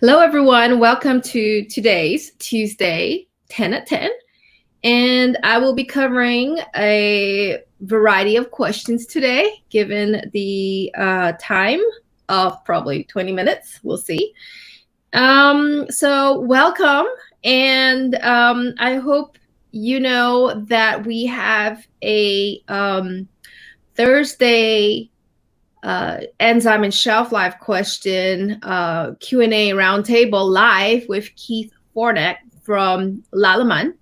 Hello, everyone. Welcome to today's Tuesday 10 at 10. And I will be covering a variety of questions today, given the time of probably 20 minutes. We'll see. So, welcome. And I hope you know that we have a Thursday enzyme and shelf life question Q&A roundtable live with Keith Fornek from Lalaman.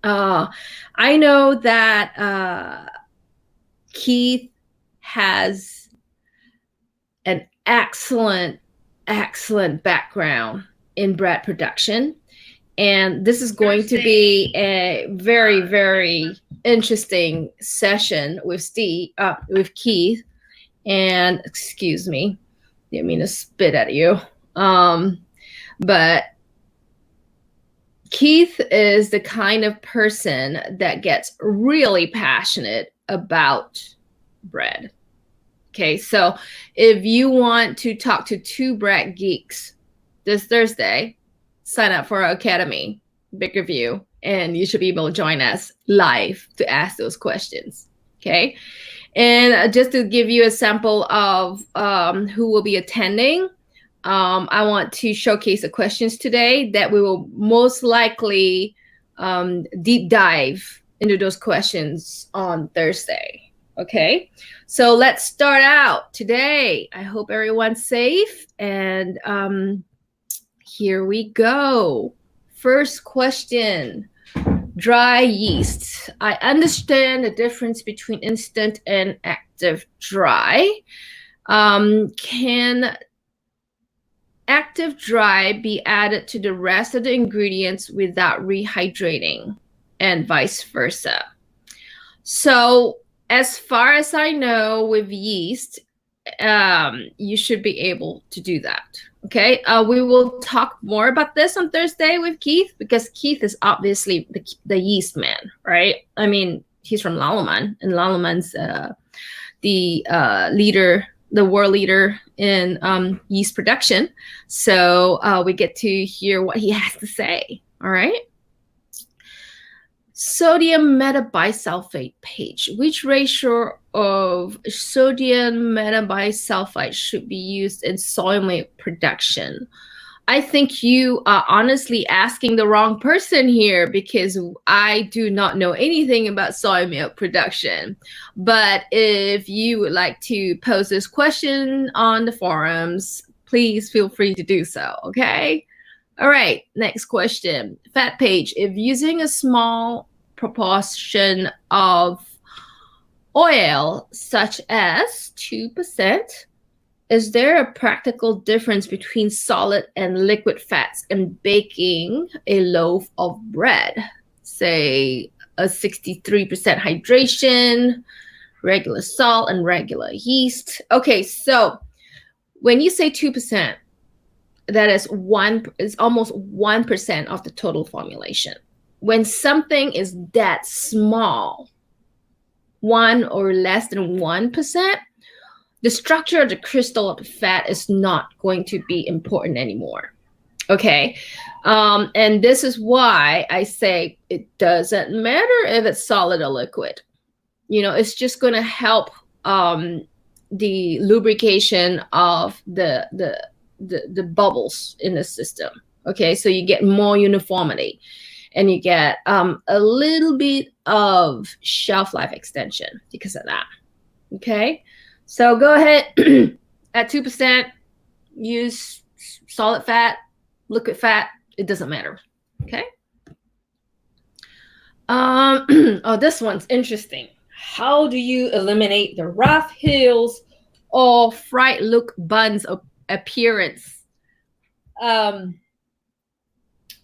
I know that Keith has an excellent background in bread production. And this is going to be a very interesting session with Keith. And excuse me, didn't mean to spit at you. But Keith is the kind of person that gets really passionate about bread. Okay, so if you want to talk to two bread geeks this Thursday, sign up for our Academy, big review, and you should be able to join us live to ask those questions. Okay. And just to give you a sample of who will be attending, I want to showcase the questions today that we will most likely deep dive into those questions on Thursday. Okay, so let's start out today. I hope everyone's safe. And here we go. First question. Dry yeast. I understand the difference between instant and active dry. Can active dry be added to the rest of the ingredients without rehydrating, and vice versa? So, as far as I know, with yeast, you should be able to do that. Okay, we will talk more about this on Thursday with Keith, because Keith is obviously the yeast man, right? I mean, he's from Lalaman, and Lalaman's the world leader in yeast production. So we get to hear what he has to say. All right. Sodium metabisulfite page. Which ratio of sodium metabisulfite should be used in soy milk production? I think you are honestly asking the wrong person here, because I do not know anything about soy milk production. But if you would like to pose this question on the forums, please feel free to do so, okay? All right, next question. Fat page. If using a small proportion of oil, such as 2%, is there a practical difference between solid and liquid fats in baking a loaf of bread? Say a 63% hydration, regular salt, and regular yeast. Okay, so when you say 2%, that is almost 1% of the total formulation. When something is that small, 1 or less than 1%, the structure of the crystal of the fat is not going to be important anymore. Okay. And this is why I say it doesn't matter if it's solid or liquid. You know, it's just going to help the lubrication of the bubbles in the system. Okay. So you get more uniformity, and you get a little bit of shelf life extension because of that. Okay. So go ahead at 2%, use solid fat, liquid fat, it doesn't matter. Okay. Oh, this one's interesting. How do you eliminate the rough hills or fried look buns appearance? I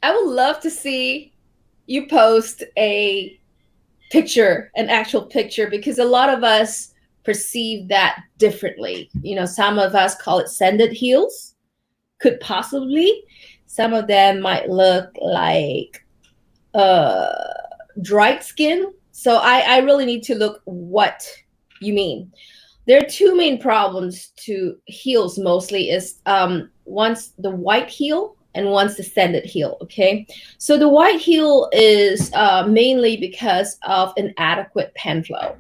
would love to see you post an actual picture, because a lot of us perceive that differently. You know, some of us call it sanded heels, could possibly. Some of them might look like dried skin. So I really need to look what you mean. There are two main problems to heels mostly is once the white heel and once the sanded heel. Okay, so the white heel is mainly because of inadequate pen flow.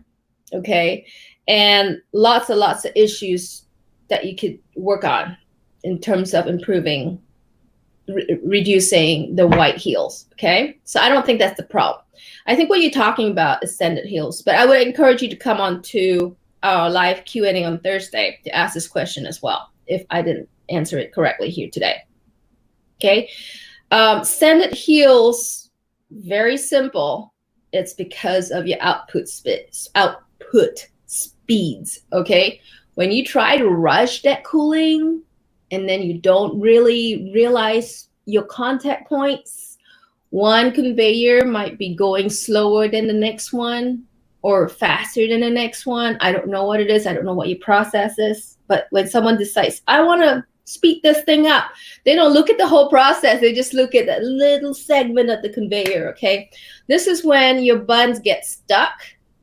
Okay, and lots and lots of issues that you could work on in terms of improving reducing the white heels. Okay, so I don't think that's the problem. I think what you're talking about is sanded heels, but I would encourage you to come on to our live Q&A on Thursday to ask this question as well if I didn't answer it correctly here today. Okay, sanded heels, very simple. It's because of your output speeds. Okay, when you try to rush that cooling and then you don't really realize your contact points, one conveyor might be going slower than the next one or faster than the next one. I don't know what it is. I don't know what your process is. But when someone decides, I want to speed this thing up, they don't look at the whole process. They just look at that little segment of the conveyor. Okay, this is when your buns get stuck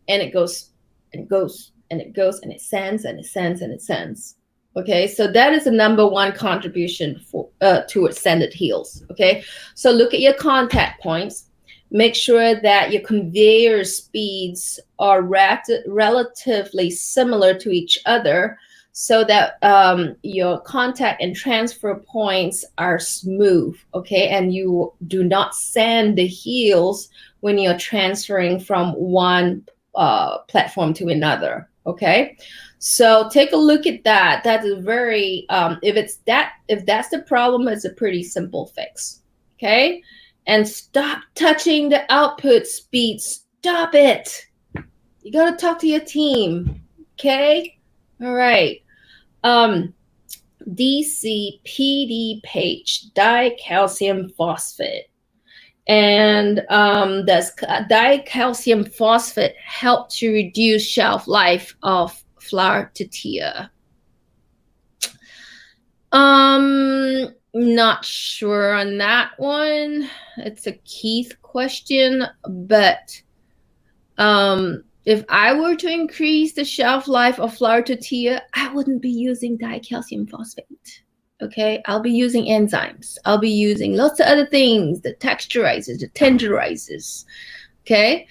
and it goes and it goes and it goes and it sends and it sends and it sends. Okay, so that is the number one contribution for towards sanded heels. Okay, so look at your contact points. Make sure that your conveyor speeds are relatively similar to each other, so that your contact and transfer points are smooth. Okay, and you do not sand the heels when you're transferring from one platform to another. Okay, so take a look at that. That is very if that's the problem, it's a pretty simple fix. Okay, and stop touching the output speed. Stop it. You gotta talk to your team. Okay, all right. DCPD page, dicalcium phosphate. And does dicalcium phosphate help to reduce shelf life of flour tortilla? Not sure on that one. It's a Keith question, but if I were to increase the shelf life of flour tortilla, I wouldn't be using dicalcium phosphate. Okay, I'll be using enzymes. I'll be using lots of other things, the texturizers, the tenderizers. Okay,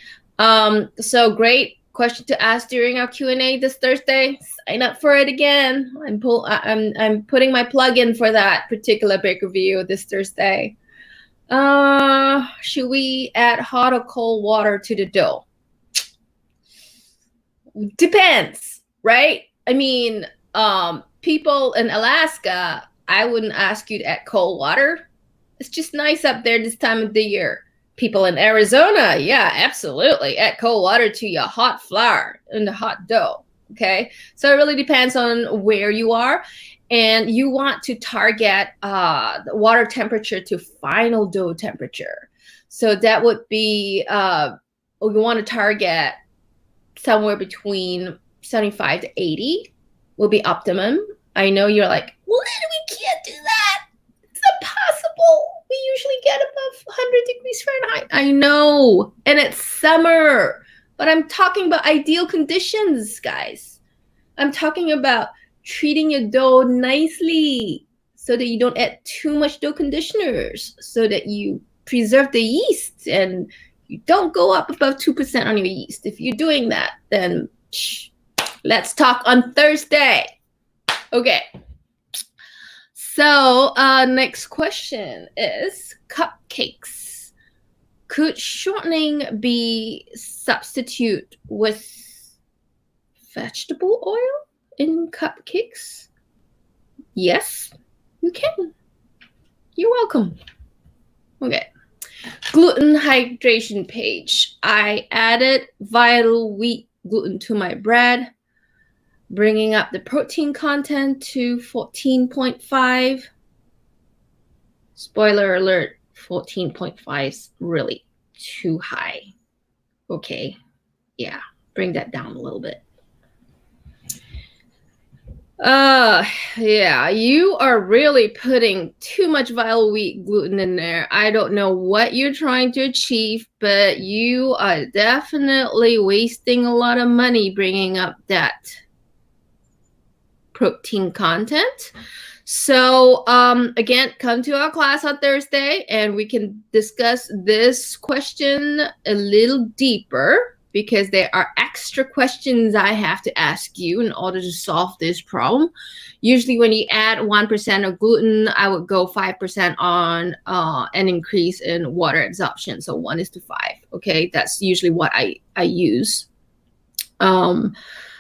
so great question to ask during our Q&A this Thursday. Sign up for it again. I'm putting my plug in for that particular baker review this Thursday. Should we add hot or cold water to the dough? Depends, right? I mean, people in Alaska, I wouldn't ask you to add cold water. It's just nice up there this time of the year. People in Arizona, yeah, absolutely. Add cold water to your hot flour and the hot dough. Okay, so it really depends on where you are, and you want to target the water temperature to final dough temperature. So that would be we want to target somewhere between 75 to 80 will be optimum. I know you're like, what? We can't do that. It's impossible. We usually get above 100 degrees Fahrenheit. I know. And it's summer. But I'm talking about ideal conditions, guys. I'm talking about treating your dough nicely so that you don't add too much dough conditioners, so that you preserve the yeast and you don't go up above 2% on your yeast. If you're doing that, then let's talk on Thursday. Okay. So next question is cupcakes. Could shortening be substitute with vegetable oil in cupcakes? Yes, you can. You're welcome. Okay. Gluten hydration page. I added vital wheat gluten to my bread, bringing up the protein content to 14.5. Spoiler alert, 14.5 is really too high. Okay, yeah, bring that down a little bit. Yeah, you are really putting too much vital wheat gluten in there. I don't know what you're trying to achieve, but you are definitely wasting a lot of money bringing up that protein content. So again, come to our class on Thursday and we can discuss this question a little deeper, because there are extra questions I have to ask you in order to solve this problem. Usually when you add 1% of gluten, I would go 5% on an increase in water absorption. So 1:5. Okay, that's usually what I use.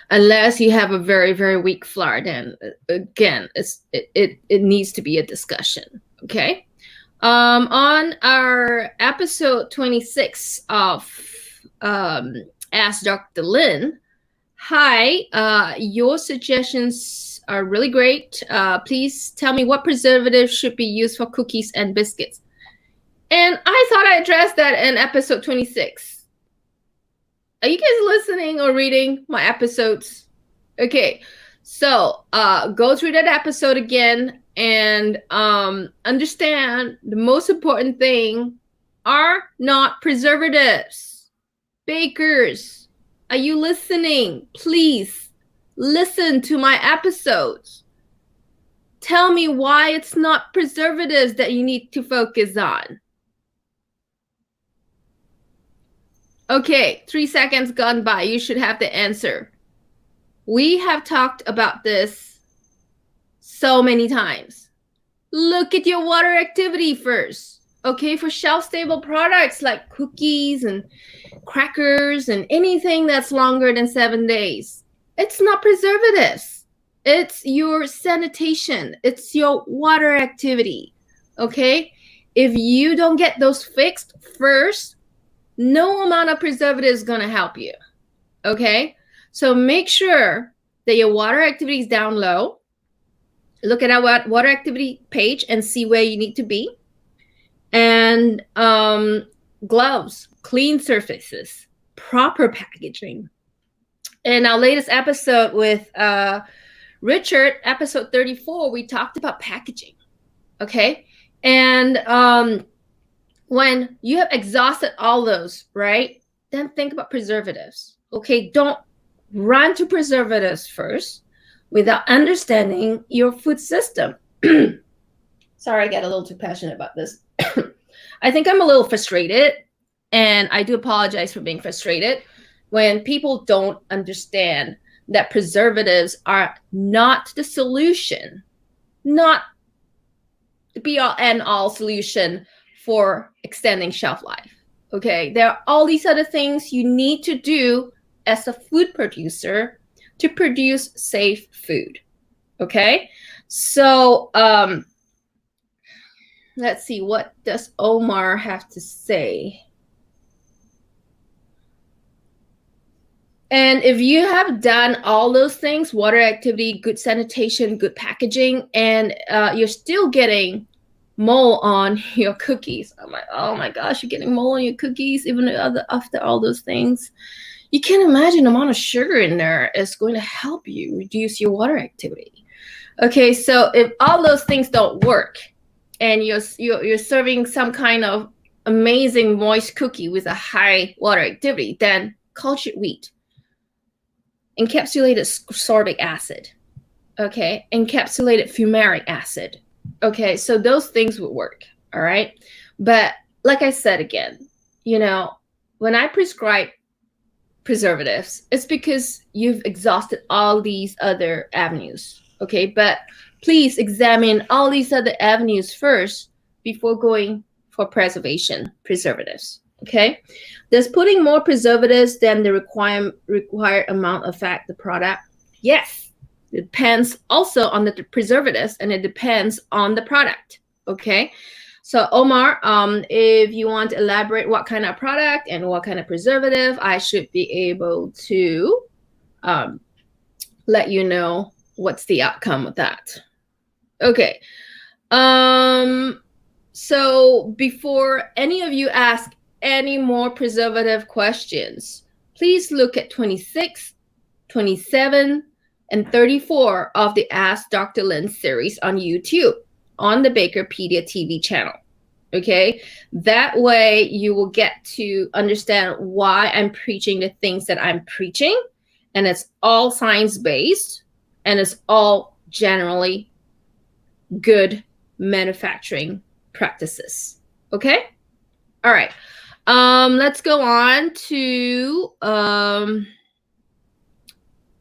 Unless you have a very, very weak flour, then again, it needs to be a discussion. Okay. On our episode 26 of Ask Dr. Lin, hi, your suggestions are really great. Please tell me what preservatives should be used for cookies and biscuits. And I thought I addressed that in episode 26. Are you guys listening or reading my episodes? Okay, so go through that episode again and understand the most important thing are not preservatives. Bakers, are you listening? Please listen to my episodes. Tell me why it's not preservatives that you need to focus on. Okay, 3 seconds gone by. You should have the answer. We have talked about this so many times. Look at your water activity first. Okay, for shelf-stable products like cookies and crackers and anything that's longer than 7 days, it's not preservatives. It's your sanitation. It's your water activity. Okay, if you don't get those fixed first, no amount of preservative is going to help you. Okay, so make sure that your water activity is down low. Look at our water activity page and see where you need to be. And gloves, clean surfaces, proper packaging. In our latest episode with Richard, episode 34, we talked about packaging. Okay, and when you have exhausted all those, right, then think about preservatives. Okay, don't run to preservatives first without understanding your food system. Sorry, I get a little too passionate about this. I think I'm a little frustrated, and I do apologize for being frustrated when people don't understand that preservatives are not the solution, not the be-all end-all solution for extending shelf life. Okay, there are all these other things you need to do as a food producer to produce safe food. Okay, so let's see, what does Omar have to say? And if you have done all those things, water activity, good sanitation, good packaging, and you're still getting mold on your cookies. I'm like, oh my gosh, you're getting mold on your cookies even after all those things. You can't imagine the amount of sugar in there is going to help you reduce your water activity. Okay, so if all those things don't work and you're serving some kind of amazing moist cookie with a high water activity, then cultured wheat, encapsulated sorbic acid, okay, encapsulated fumaric acid. Okay, so those things would work, all right? But like I said again, you know, when I prescribe preservatives, it's because you've exhausted all these other avenues, okay? But please examine all these other avenues first before going for preservatives, okay? Does putting more preservatives than the required amount affect the product? Yes. It depends also on the preservatives, and it depends on the product. Okay, so Omar, if you want to elaborate what kind of product and what kind of preservative, I should be able to let you know what's the outcome of that. Okay, so before any of you ask any more preservative questions, please look at 26, 27, and 34 of the Ask Dr. Lin series on YouTube on the Bakerpedia TV channel. Okay, that way you will get to understand why I'm preaching the things that I'm preaching, and it's all science-based, and it's all generally good manufacturing practices. Okay? All right. Let's go on to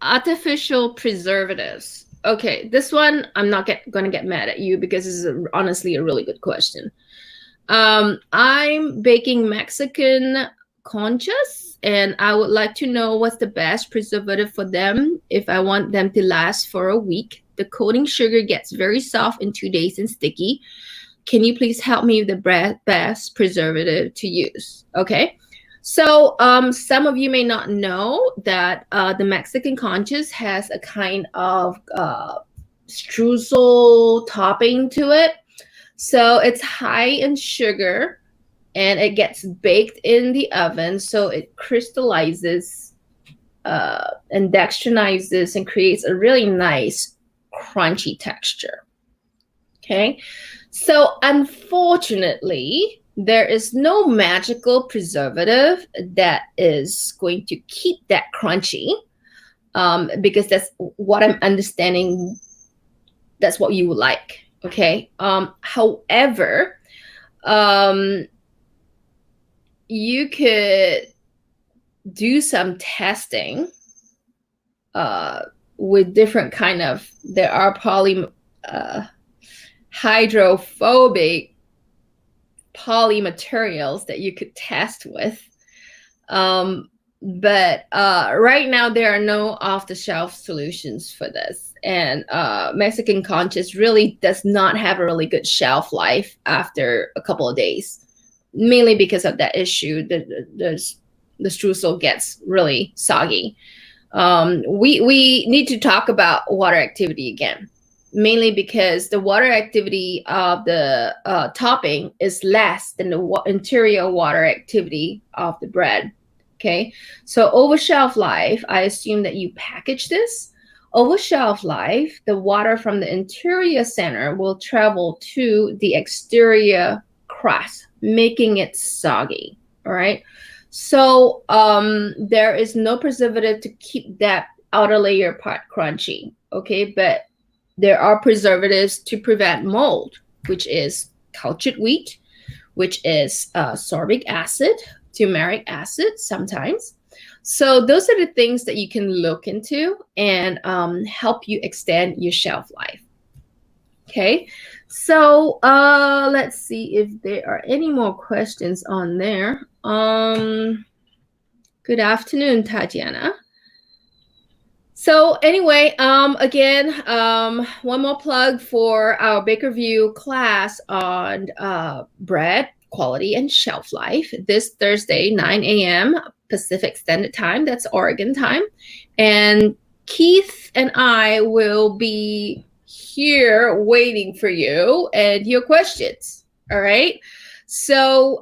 artificial preservatives. Okay, this one I'm not going to get mad at you because this is honestly a really good question. I'm baking Mexican conchas, and I would like to know what's the best preservative for them if I want them to last for a week. The coating sugar gets very soft in 2 days and sticky. Can you please help me with the best preservative to use? Okay. So some of you may not know that the Mexican conchas has a kind of streusel topping to it. So it's high in sugar and it gets baked in the oven. So it crystallizes and dextrinizes and creates a really nice crunchy texture. Okay. So unfortunately, there is no magical preservative that is going to keep that crunchy because that's what I'm understanding. That's what you would like. Okay. However, you could do some testing with different kind of, there are hydrophobic poly materials that you could test with. But right now there are no off-the-shelf solutions for this. And Mexican conchas really does not have a really good shelf life after a couple of days, mainly because of that issue. The streusel gets really soggy. We need to talk about water activity again, mainly because the water activity of the topping is less than the interior water activity of the bread. Okay, so over shelf life, I assume that you package this. Over shelf life, the water from the interior center will travel to the exterior crust, making it soggy. All right. So there is no preservative to keep that outer layer part crunchy. Okay, but there are preservatives to prevent mold, which is cultured wheat, which is sorbic acid, turmeric acid sometimes. So those are the things that you can look into and help you extend your shelf life. Okay, so let's see if there are any more questions on there. Good afternoon, Tatiana. So anyway, again, one more plug for our Baker View class on bread quality and shelf life this Thursday, 9 a.m. Pacific Standard Time. That's Oregon time. And Keith and I will be here waiting for you and your questions. All right. So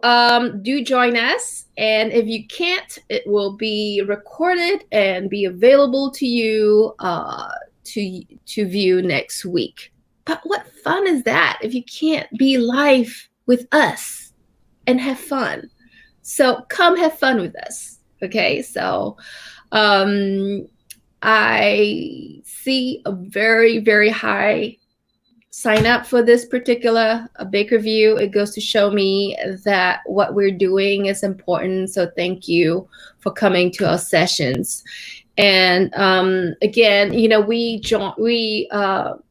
do join us. And if you can't, it will be recorded and be available to you to view next week. But what fun is that if you can't be live with us and have fun? So come have fun with us. Okay. So I see a very, very high sign up for this particular Baker View. It goes to show me that what we're doing is important. So thank you for coming to our sessions. And again, you know, we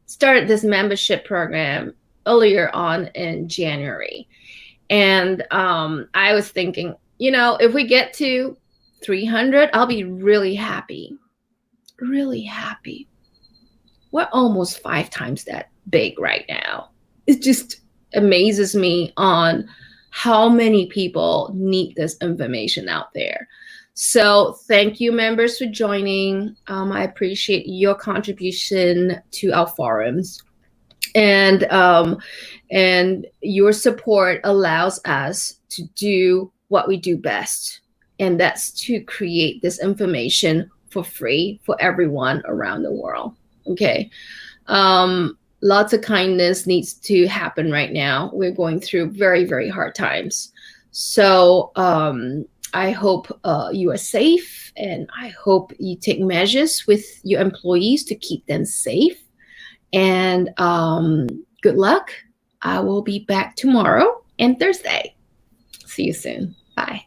started this membership program earlier on in January. And I was thinking, you know, if we get to 300, I'll be really happy. Really happy. We're almost 5 times that big right now. It just amazes me on how many people need this information out there. So thank you, members, for joining. I appreciate your contribution to our forums. And your support allows us to do what we do best. And that's to create this information for free for everyone around the world. Okay. Lots of kindness needs to happen right now. We're going through very, very hard times. So I hope you are safe, and I hope you take measures with your employees to keep them safe. And good luck. I will be back tomorrow and Thursday. See you soon. Bye.